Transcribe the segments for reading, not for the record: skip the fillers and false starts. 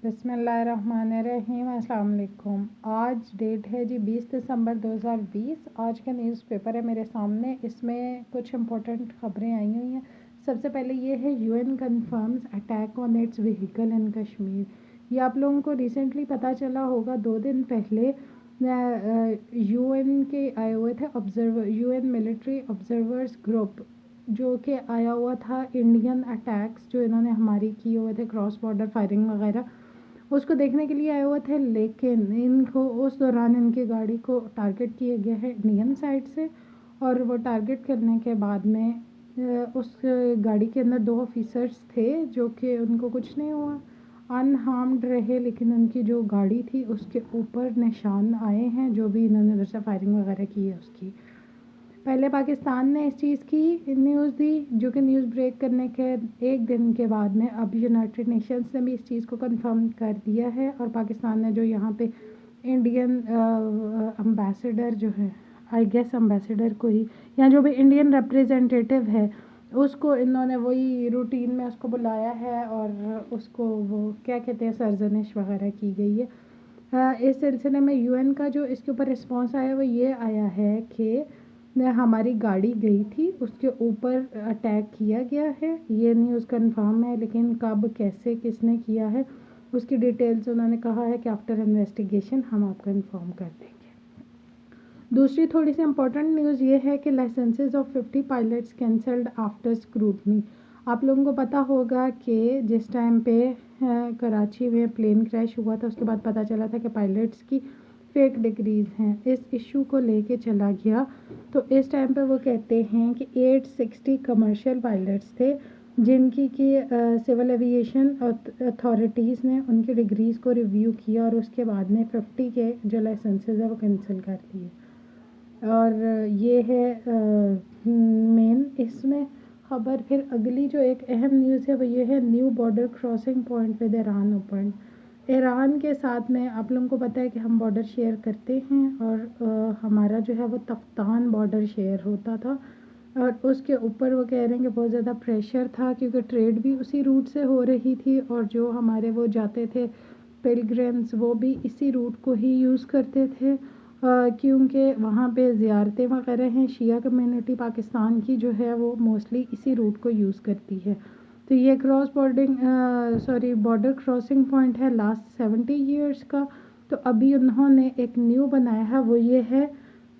बिस्मिल्लाहिर्रहमानिर्रहीम। अस्सलाम वालेकुम। आज डेट है जी 20 दिसंबर 2020। आज का न्यूज़पेपर है मेरे सामने। इसमें कुछ इम्पोर्टेंट खबरें आई हुई हैं। सबसे पहले ये है UN confirms attack on it's vehicle in Kashmir. ये आप लोगों को रिसेंटली पता चला होगा, 2 दिन पहले यूएन के आए हुए थे observer, UN military observers group, जो कि आया हुआ था इंडियन अटैक्स जो इन्होंने हमारी किए हुए थे, क्रॉस बॉर्डर फायरिंग वगैरह, उसको देखने के लिए आए हुए थे। लेकिन इनको उस दौरान इनकी गाड़ी को टारगेट किया गया है इंडियन साइड से, और वो टारगेट करने के बाद में उस गाड़ी के अंदर 2 ऑफिसर्स थे जो कि उनको कुछ नहीं हुआ, अनहार्म्ड रहे। लेकिन उनकी जो गाड़ी थी उसके ऊपर निशान आए हैं, जो भी इन्होंने उधर से फायरिंग वगैरह की है उसकी। पहले पाकिस्तान ने इस चीज़ की न्यूज़ दी, जो कि न्यूज़ ब्रेक करने के एक दिन के बाद में अब यूनाइटेड नेशंस ने भी इस चीज़ को कंफर्म कर दिया है। और पाकिस्तान ने जो यहाँ पे इंडियन एम्बेसडर जो है, आई गेस एम्बेसडर को ही, या जो भी इंडियन रिप्रेजेंटेटिव है, उसको इन्होंने वही रूटीन में उसको बुलाया है और उसको वो क्या कहते हैं, सरजनिश वगैरह की गई है। इस सिलसिले में यूएन का जो इसके ऊपर रिस्पॉन्स आया वो ये आया है कि हमारी गाड़ी गई थी, उसके ऊपर अटैक किया गया है। ये न्यूज़ कंफर्म है, लेकिन कब, कैसे, किसने किया है, उसकी डिटेल्स उन्होंने कहा है कि आफ्टर इन्वेस्टिगेशन हम आपको इन्फॉर्म कर देंगे। दूसरी थोड़ी सी इम्पोर्टेंट न्यूज़ ये है कि licences of 50 pilots cancelled after scrutiny. आप लोगों को पता होगा कि जिस टाइम पे कराची में प्लेन क्रैश हुआ था, उसके बाद पता चला था कि पायलट्स की फेक डिग्रीज़ हैं। इस इशू को लेके चला गया, तो इस टाइम पे वो कहते हैं कि 860 कमर्शियल पायलट्स थे जिनकी कि सिविल एविएशन अथॉरिटीज़ ने उनकी डिग्रीज़ को रिव्यू किया और उसके बाद में 50 के जो लाइसेंसेज है वो कैंसिल कर दिए। और ये है मेन इसमें ख़बर। फिर अगली जो एक अहम न्यूज़ है वो ये है, new border crossing point with Iran open. Iran के साथ में आप लोगों को पता है कि हम बॉर्डर शेयर करते हैं, और हमारा जो है वो तफ्तान बॉर्डर शेयर होता था, और उसके ऊपर वो कह रहे हैं कि बहुत ज़्यादा प्रेशर था क्योंकि ट्रेड भी उसी रूट से हो रही थी, और जो हमारे वो जाते थे पिलग्रिम्स वो भी इसी रूट को ही यूज़ करते थे, क्योंकि वहाँ पे ज़ियारतें वगैरह हैं। शिया कम्युनिटी पाकिस्तान की जो है वो मोस्टली इसी रूट को यूज़ करती है। तो ये बॉर्डर क्रॉसिंग पॉइंट है लास्ट 70 ईयर्स का। तो अभी उन्होंने एक न्यू बनाया है, वो ये है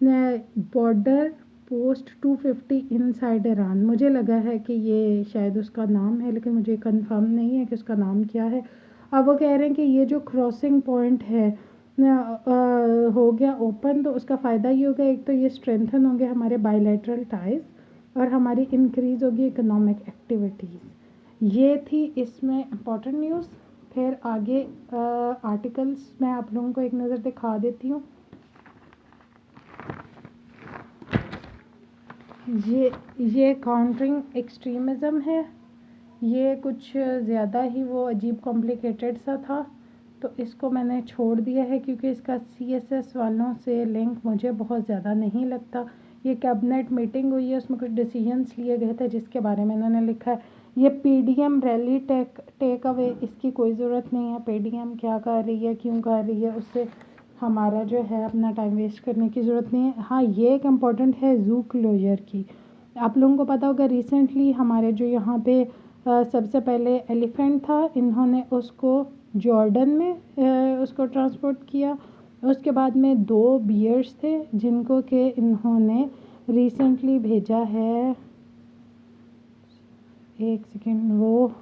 बॉर्डर पोस्ट 250 इनसाइड ईरान। मुझे लगा है कि ये शायद उसका नाम है, लेकिन मुझे कंफर्म नहीं है कि उसका नाम क्या है। अब वो कह रहे हैं कि ये जो क्रॉसिंग पॉइंट है हो गया ओपन, तो उसका फ़ायदा ये होगा, एक तो ये स्ट्रेंथन होंगे हमारे बायलैटरल टाइज, और हमारी इंक्रीज़ होगी इकोनॉमिक एक्टिविटीज़। ये थी इसमें इम्पॉर्टेंट न्यूज़। फिर आगे आर्टिकल्स मैं आप लोगों को एक नज़र दिखा देती हूँ। ये काउंटरिंग एक्सट्रीमिज़म है। ये कुछ ज़्यादा ही वो अजीब कॉम्प्लिकेटेड सा था, तो इसको मैंने छोड़ दिया है क्योंकि इसका CSS वालों से लिंक मुझे बहुत ज़्यादा नहीं लगता। ये कैबिनेट मीटिंग हुई है, उसमें कुछ डिसीजंस लिए गए थे जिसके बारे में इन्होंने लिखा है। ये PDM रैली टेक अवे, इसकी कोई ज़रूरत नहीं है। PDM क्या कर रही है, क्यों कर रही है, उससे हमारा जो है अपना टाइम वेस्ट करने की ज़रूरत नहीं है। हाँ, ये एक इम्पॉर्टेंट है ज़ू क्लोजर की। आप लोगों को पता होगा रिसेंटली हमारे जो यहाँ पे सबसे पहले एलिफेंट था, इन्होंने उसको जॉर्डन में उसको ट्रांसपोर्ट किया। उसके बाद में 2 बियर्स थे जिनको कि इन्होंने रिसेंटली भेजा है, एक सेकेंड, वो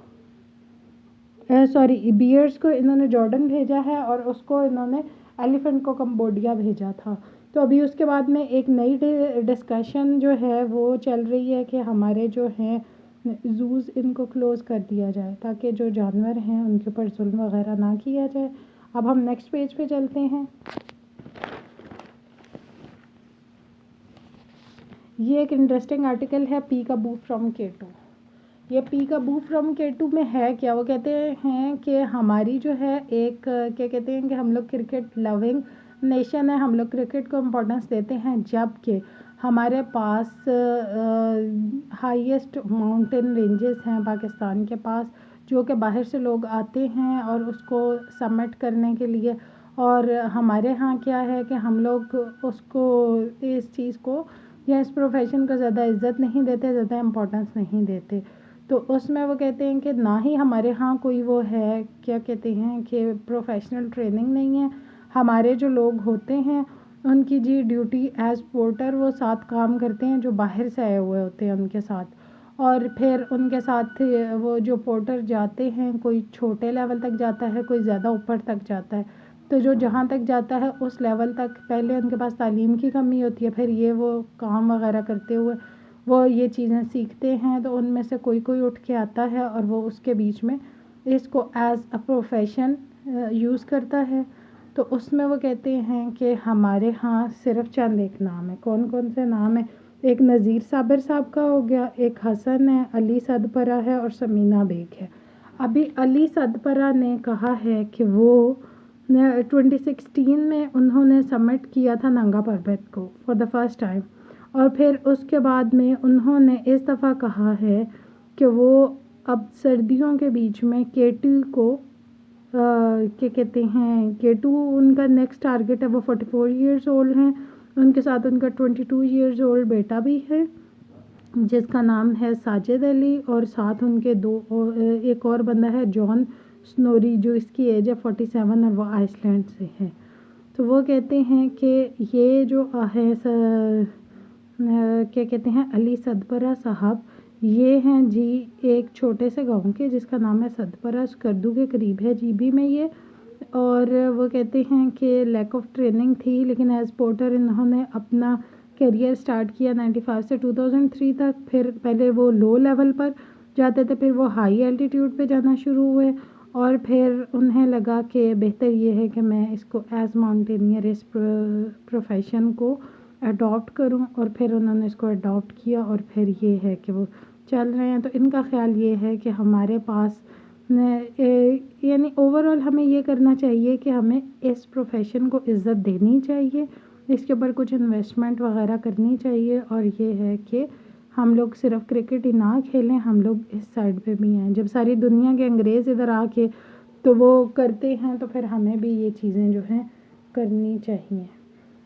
बियर्स को इन्होंने जॉर्डन भेजा है और उसको इन्होंने एलिफेंट को कंबोडिया भेजा था। तो अभी उसके बाद में एक नई डिस्कशन जो है वो चल रही है कि हमारे जो हैं ज़ूज़ इनको क्लोज़ कर दिया जाए ताकि जो जानवर हैं उनके ऊपर जुल्म वगैरह ना किया जाए। अब हम नेक्स्ट पेज पे चलते हैं। ये एक इंटरेस्टिंग आर्टिकल है, पी का बू फ्रॉम K2। ये पी का बू फ्रॉम K2 में है क्या, वो कहते हैं कि हमारी जो है एक क्या कहते हैं कि हम लोग क्रिकेट लविंग नेशन है, हम लोग क्रिकेट को इम्पोर्टेंस देते हैं, जबकि हमारे पास हाईएस्ट माउंटेन रेंजेस हैं पाकिस्तान के पास, जो कि बाहर से लोग आते हैं और उसको सबमिट करने के लिए। और हमारे यहाँ क्या है कि हम लोग उसको, इस चीज़ को या इस प्रोफेशन को ज़्यादा इज़्ज़त नहीं देते, ज़्यादा इम्पोर्टेंस नहीं देते। तो उसमें वो कहते हैं कि ना ही हमारे यहाँ कोई वो है, क्या कहते हैं कि प्रोफेशनल ट्रेनिंग नहीं है। हमारे जो लोग होते हैं उनकी जी ड्यूटी एज़ पोर्टर वो साथ काम करते हैं जो बाहर से आए हुए होते हैं उनके साथ। और फिर उनके साथ वो जो पोर्टर जाते हैं, कोई छोटे लेवल तक जाता है, कोई ज़्यादा ऊपर तक जाता है। तो जो जहाँ तक जाता है उस लेवल तक पहले उनके पास तालीम की कमी होती है, फिर ये वो काम वगैरह करते हुए वो ये चीज़ें सीखते हैं। तो उनमें से कोई कोई उठ के आता है और वो उसके बीच में इसको एज़ अ प्रोफेशन यूज़ करता है। तो उसमें वो कहते हैं कि हमारे यहाँ सिर्फ चंद एक नाम है। कौन कौन से नाम है? एक नज़ीर साबिर साहब का हो गया, एक हसन है, अली सदपरा है और समीना बेग है। अभी अली सदपरा ने कहा है कि वो 2016 में उन्होंने सबमिट किया था नंगा परबत को फॉर द फर्स्ट टाइम। और फिर उसके बाद में उन्होंने इस दफ़ा कहा है कि वो अब सर्दियों के बीच में केटी को क्या कहते हैं, केटू उनका नेक्स्ट टारगेट है। वो 44 ईयर्स ओल्ड हैं, उनके साथ उनका 22 ईयर्स ओल्ड बेटा भी है जिसका नाम है साजिद अली, और साथ उनके एक और बंदा है जॉन स्नोरी जो इसकी एज है 47 और वो आइसलैंड से है। तो वो कहते हैं कि ये जो है क्या कहते हैं, अली सदपरा साहब, ये हैं जी एक छोटे से गांव के जिसका नाम है सदपरा, स्कर्दू के करीब है जीबी में ये। और वो कहते हैं कि लैक ऑफ ट्रेनिंग थी, लेकिन एज पोर्टर इन्होंने अपना करियर स्टार्ट किया 95 से 2003 तक। फिर पहले वो लो लेवल पर जाते थे, फिर वो हाई एल्टीट्यूड पे जाना शुरू हुए, और फिर उन्हें लगा कि बेहतर ये है कि मैं इसको एज़ माउंटेनियर इस प्रोफेशन को अडॉप्ट करूं। और फिर उन्होंने इसको अडॉप्ट किया और फिर ये है कि वो चल रहे हैं। तो इनका ख्याल ये है कि हमारे पास यानी ओवरऑल हमें ये करना चाहिए कि हमें इस प्रोफेशन को इज़्ज़त देनी चाहिए, इसके ऊपर कुछ इन्वेस्टमेंट वगैरह करनी चाहिए। और ये है कि हम लोग सिर्फ क्रिकेट ही ना खेलें, हम लोग इस साइड पे भी हैं। जब सारी दुनिया के अंग्रेज़ इधर आके तो वो करते हैं, तो फिर हमें भी ये चीज़ें जो हैं करनी चाहिए।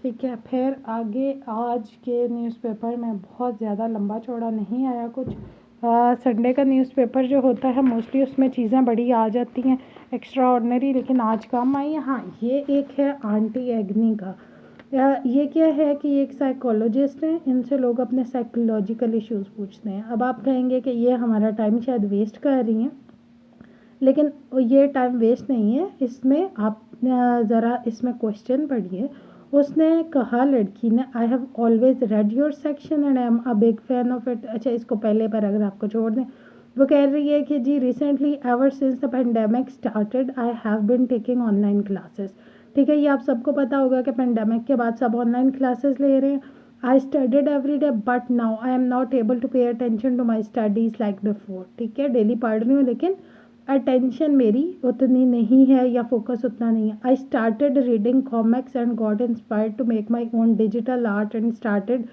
ठीक है, फिर आगे आज के न्यूज़पेपर में बहुत ज़्यादा लंबा चौड़ा नहीं आया कुछ। संडे का न्यूज़पेपर जो होता है मोस्टली उसमें चीज़ें बड़ी आ जाती हैं एक्स्ट्रा ऑर्डनरी, लेकिन आज कम आई है। हाँ, ये एक है आंटी एग्नी का। ये क्या है कि ये एक साइकोलॉजिस्ट हैं, इनसे लोग अपने साइकोलॉजिकल इश्यूज़ पूछते हैं। अब आप कहेंगे कि ये हमारा टाइम शायद वेस्ट कर रही हैं, लेकिन ये टाइम वेस्ट नहीं है। इसमें आप ज़रा इसमें क्वेश्चन पढ़िए। उसने कहा लड़की ने, I have always read your section and I am a big fan of it. अच्छा, इसको पहले पैराग्राफ को छोड़ दें। वो कह रही है कि जी recently ever since the pandemic started I have bin taking online classes. ठीक है, ये आप सबको पता होगा कि पेंडेमिक के बाद सब ऑनलाइन क्लासेस ले रहे हैं। I studied every day but now I am not able to pay attention to my studies like before. ठीक है, डेली पढ़ रही हूँ लेकिन अटेंशन मेरी उतनी नहीं है या फोकस उतना नहीं है। I started reading comics and got inspired to make my own digital art and started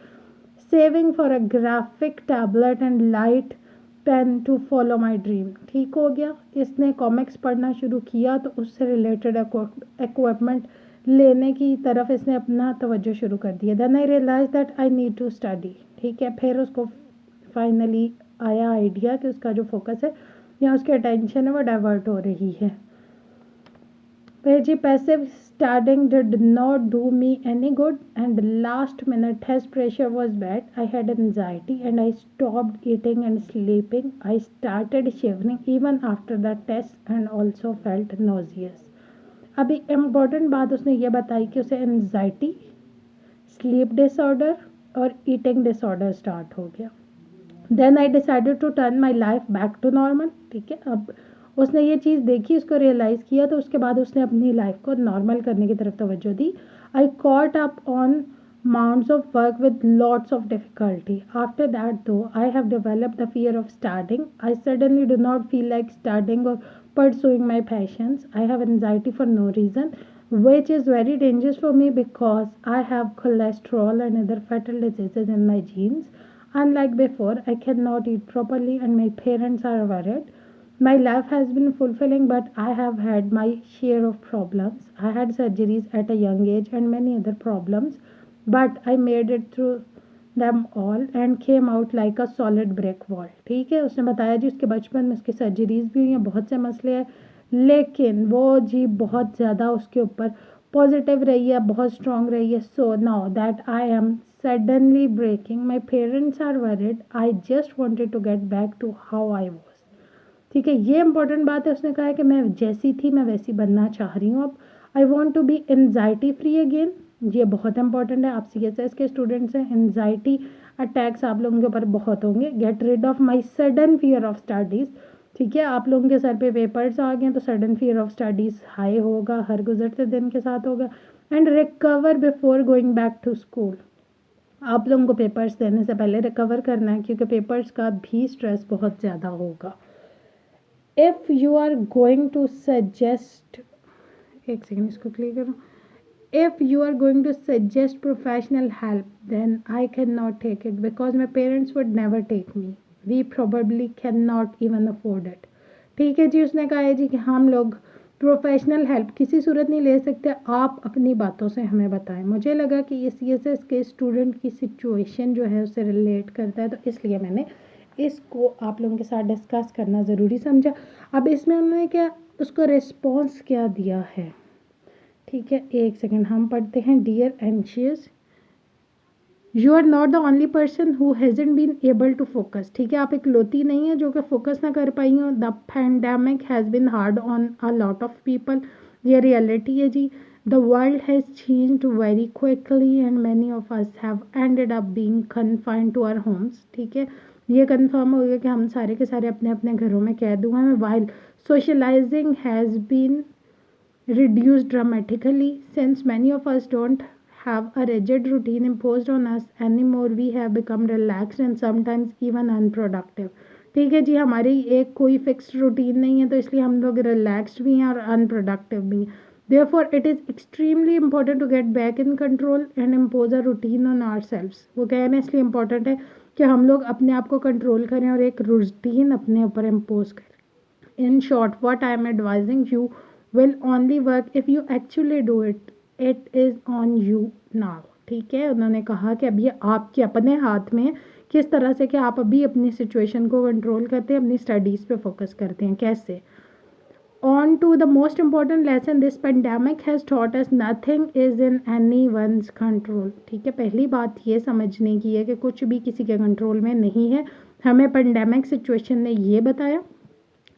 saving for a graphic tablet and light pen to follow my dream. ठीक हो गया, इसने कॉमिक्स पढ़ना शुरू किया तो उससे रिलेटेड इक्विपमेंट लेने की तरफ इसने अपना तवज्जो शुरू कर दिया। Then I realise that I need to study. ठीक है, फिर उसको फाइनली आया आइडिया कि उसका जो फोकस है या उसकी अटेंशन है वो डाइवर्ट हो रही है। Passive studying did not do me any good and last minute test pressure was bad. I had anxiety and I stopped eating and sleeping. I started shivering even after the test and also felt nauseous. अभी important बात उसने ये बताई कि उसे anxiety, sleep disorder और eating disorder start हो गया। Then I decided to turn my life back to normal. ठीक है, अब उसने ये चीज़ देखी, उसको रियलाइज़ किया, तो उसके बाद उसने अपनी लाइफ को नॉर्मल करने की तरफ तवज्जो दी। I caught up on mounts of work with lots of difficulty. After that, though, I have developed the fear of starting. I suddenly do not feel like starting or pursuing my passions. I have anxiety for no reason, which is very dangerous for me because I have cholesterol and other fatal diseases in my genes. Unlike before, I cannot eat properly and my parents are worried. My life has been fulfilling, but I have had my share of problems. I had surgeries at a young age and many other problems, but I made it through them all and came out like a solid brick wall. ठीक है, उसने बताया जी उसके बचपन में उसकी surgeries भी हुई हैं, बहुत से मसले हैं, लेकिन वो जी बहुत ज़्यादा उसके ऊपर पॉजिटिव रही है, बहुत स्ट्रांग रही है. So now that I am suddenly breaking, my parents are worried, I just wanted to get back to how I was. ठीक है, ये इंपॉर्टेंट बात है. उसने कहा है कि मैं जैसी थी मैं वैसी बनना चाह रही हूँ अब. I want to be anxiety free again. ये बहुत इंपॉर्टेंट है. आप CSS के स्टूडेंट्स हैं, एनजाइटी अटैक्स आप लोगों के ऊपर बहुत होंगे. Get rid of my sudden fear of studies. ठीक है, आप लोगों के सर पे पेपर्स आ गए तो sudden fear of studies high होगा, हर गुजरते दिन के साथ होगा. And recover before going back to school. आप लोगों को पेपर्स देने से पहले रिकवर करना है, क्योंकि पेपर्स का भी स्ट्रेस बहुत ज़्यादा होगा. If you are going to suggest, एक सेकेंड इसको क्लियर करो. If you are going to suggest professional help then I can not take it because my parents would never take me. We probably can not even afford it. ठीक है जी, उसने कहा है जी कि हम लोग प्रोफेशनल हेल्प किसी सूरत नहीं ले सकते, आप अपनी बातों से हमें बताएं. मुझे लगा कि ये CSS के स्टूडेंट की सिचुएशन जो है उससे रिलेट करता है, तो इसलिए मैंने इसको आप लोगों के साथ डिस्कस करना ज़रूरी समझा. अब इसमें उन्होंने क्या उसको रिस्पॉन्स क्या दिया है. ठीक है, एक सेकेंड हम पढ़ते हैं. Dear anxious, you are not the only person who hasn't been able to focus. ठीक है, आप इकलौती नहीं है जो कि फोकस ना कर पाई हो. The pandemic has been hard on a lot of people. ये रियलिटी है जी. The world has changed very quickly and many of us have ended up being confined to our homes. ठीक है, ये कंफर्म हो गया कि हम सारे के सारे अपने अपने घरों में कैद हुए हैं. While socialising has been reduced dramatically since many of us don't have a rigid routine imposed on us anymore. We have become relaxed and sometimes even unproductive. ठीक है जी, हमारी एक कोई फिक्स्ड रूटीन नहीं है, तो इसलिए हम लोग रिलैक्स्ड भी हैं और अनप्रोडक्टिव भी हैं. therefore it is extremely important to get back in control and impose a routine on ourselves. वो कह रहे हैं इसलिए इम्पोर्टेंट है कि हम लोग अपने आप को कंट्रोल करें और एक रूटीन अपने ऊपर इम्पोज करें. In short, what I am advising you will only work if you actually do it. It is on you now. ठीक है, उन्होंने कहा कि अब ये आपके अपने हाथ में किस तरह से कि आप अभी अपनी सिचुएशन को कंट्रोल करते हैं, अपनी स्टडीज़ पे फोकस करते हैं. कैसे? On to the most important lesson this pandemic has taught us, nothing is in anyone's control. ठीक है, पहली बात ये समझने की है कि कुछ भी किसी के कंट्रोल में नहीं है. हमें पेंडेमिक सिचुएशन ने ये बताया.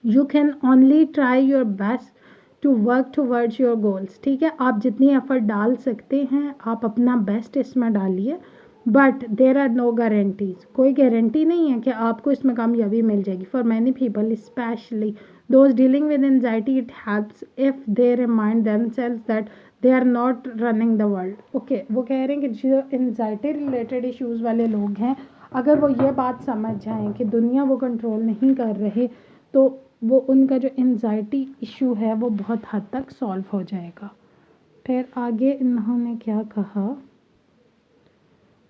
You can only try your best to work towards your goals. ठीक है, आप जितनी एफर्ट डाल सकते हैं आप अपना बेस्ट इसमें डालिए, but there are no guarantees. कोई गारंटी नहीं है कि आपको इसमें कामयाबी मिल जाएगी. For many people especially those dealing with anxiety it helps if they remind themselves that they are not running the world. Okay, वो कह रहे हैं कि जो एनजाइटी रिलेटेड इश्यूज़ वाले लोग हैं, अगर वो ये बात समझ जाएं कि दुनिया वो कंट्रोल नहीं कर रहे, तो वो उनका जो एनजाइटी इशू है वो बहुत हद तक सॉल्व हो जाएगा. फिर आगे इन्होंने क्या कहा.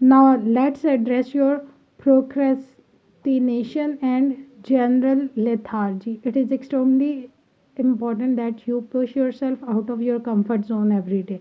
Now let's address your procrastination and general lethargy. It is extremely important that you push your self out of your comfort zone every day.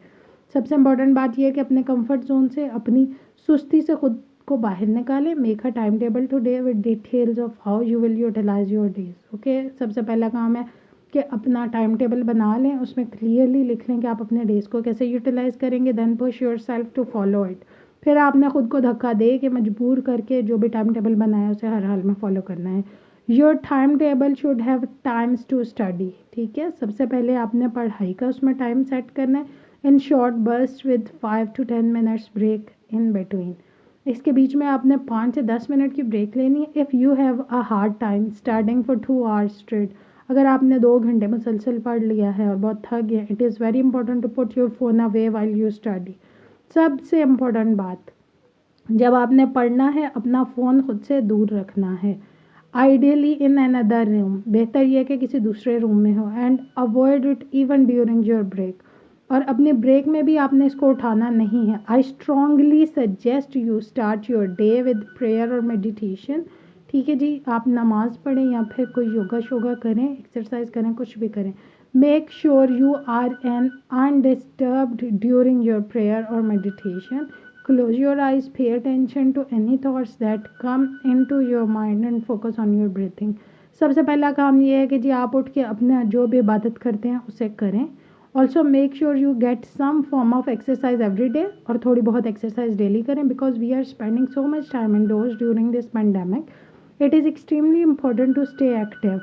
सबसे इम्पॉर्टेंट बात यह है कि अपने कम्फर्ट जोन से, अपनी सुस्ती से खुद को बाहर निकालें. Make a time table today with details of how you will utilize your days. Okay, सबसे पहला काम है कि अपना टाइम टेबल बना लें, उसमें क्लियरली लिख लें कि आप अपने डेज को कैसे यूटिलाइज करेंगे. Then push yourself to follow it. फिर आपने खुद को धक्का दे के मजबूर करके जो भी टाइम टेबल बनाया उसे हर हाल में फॉलो करना है. Your time table should have times to study. ठीक है, सबसे पहले आपने पढ़ाई का उसमें टाइम सेट करना है. In short burst with 5 to 10 minutes break in between. इसके बीच में आपने 5 से 10 मिनट की ब्रेक लेनी है. If you have a hard time studying for 2 hours straight, अगर आपने 2 घंटे मुसलसल पढ़ लिया है और बहुत थक गया, it is very important to put your phone away while you study. सबसे इम्पोर्टेंट बात, जब आपने पढ़ना है अपना फ़ोन खुद से दूर रखना है. Ideally in another room. बेहतर यह कि किसी दूसरे रूम में हो. And avoid it even during your break. और अपने ब्रेक में भी आपने इसको उठाना नहीं है. I strongly suggest you start your day with prayer और मेडिटेशन. ठीक है जी, आप नमाज़ पढ़ें या फिर कोई योगा शोगा करें, एक्सरसाइज करें, कुछ भी करें। Make sure you are an undisturbed during your prayer और meditation. Close your eyes, pay attention to any thoughts that come in to your mind and focus on your breathing. सबसे पहला काम ये है कि जी आप उठ के अपना जो भी इबादत करते हैं उसे करें। Also make sure you get some form of exercise every day, और थोड़ी बहुत एक्सरसाइज डेली करें, because we are spending so much time indoors during this pandemic. It is extremely important to stay active.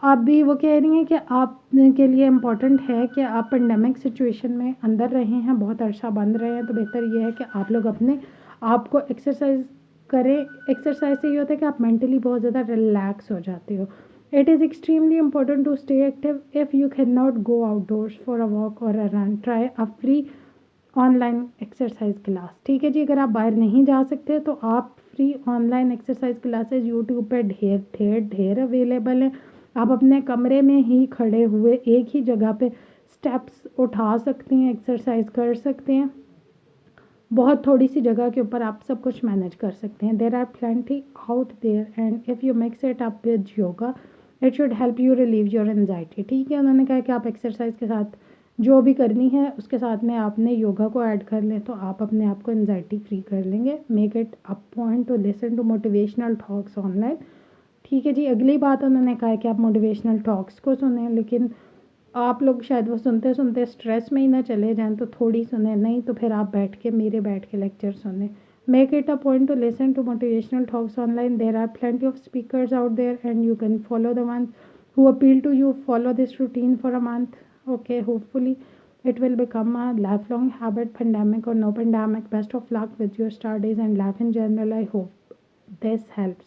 आप भी वो कह रही हैं कि आप के लिए इम्पॉर्टेंट है कि आप पेंडेमिक सिचुएशन में अंदर रहे हैं, बहुत अरसा बंद रहे हैं, तो बेहतर ये है कि आप लोग अपने आप को एक्सरसाइज करें। एक्सरसाइज से ये होता है कि आप मेंटली बहुत ज़्यादा रिलैक्स हो जाते हो। It is extremely important to stay active. If you can not go outdoors for a walk और a run, try a free online exercise class. ठीक है जी, अगर आप बाहर नहीं जा सकते तो आप free online exercise classes YouTube पे ढेर ढेर ढेर अवेलेबल हैं। आप अपने कमरे में ही खड़े हुए एक ही जगह पे स्टेप्स उठा सकते हैं, एक्सरसाइज कर सकते हैं। बहुत थोड़ी सी जगह के ऊपर आप सब कुछ मैनेज कर सकते हैं। There are plenty out there and if you mix it up with yoga it should help you relieve your anxiety. ठीक है, उन्होंने कहा कि आप एक्सरसाइज के साथ जो भी करनी है उसके साथ में आपने योगा को ऐड कर लें तो आप अपने आप को एनजाइटी फ्री कर लेंगे। Make it a point to listen to motivational talks online. ठीक है जी, अगली बात उन्होंने कहा है कि आप मोटिवेशनल टॉक्स को सुने, लेकिन आप लोग शायद वो सुनते सुनते स्ट्रेस में ही ना चले जाएं, तो थोड़ी सुने, नहीं तो फिर आप बैठ के लेक्चर सुने। Make it a point to listen to motivational talks online. There are plenty of speakers out there and you can follow the one who appeal to you. Follow this routine for a month. Okay, hopefully it will become a lifelong habit, pandemic or no pandemic. Best of luck with your studies and life in general. I hope this helps.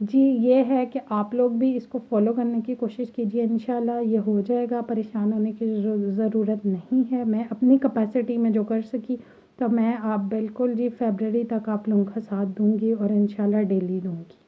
जी, ये है कि आप लोग भी इसको follow करने की कोशिश कीजिए, इंशाल्लाह ये हो जाएगा। परेशान होने की ज़रूरत नहीं है। मैं अपनी कैपेसिटी में जो कर सकी तो मैं आप बिल्कुल जी फरवरी तक आप लोगों का साथ दूंगी और इंशाल्लाह डेली दूंगी।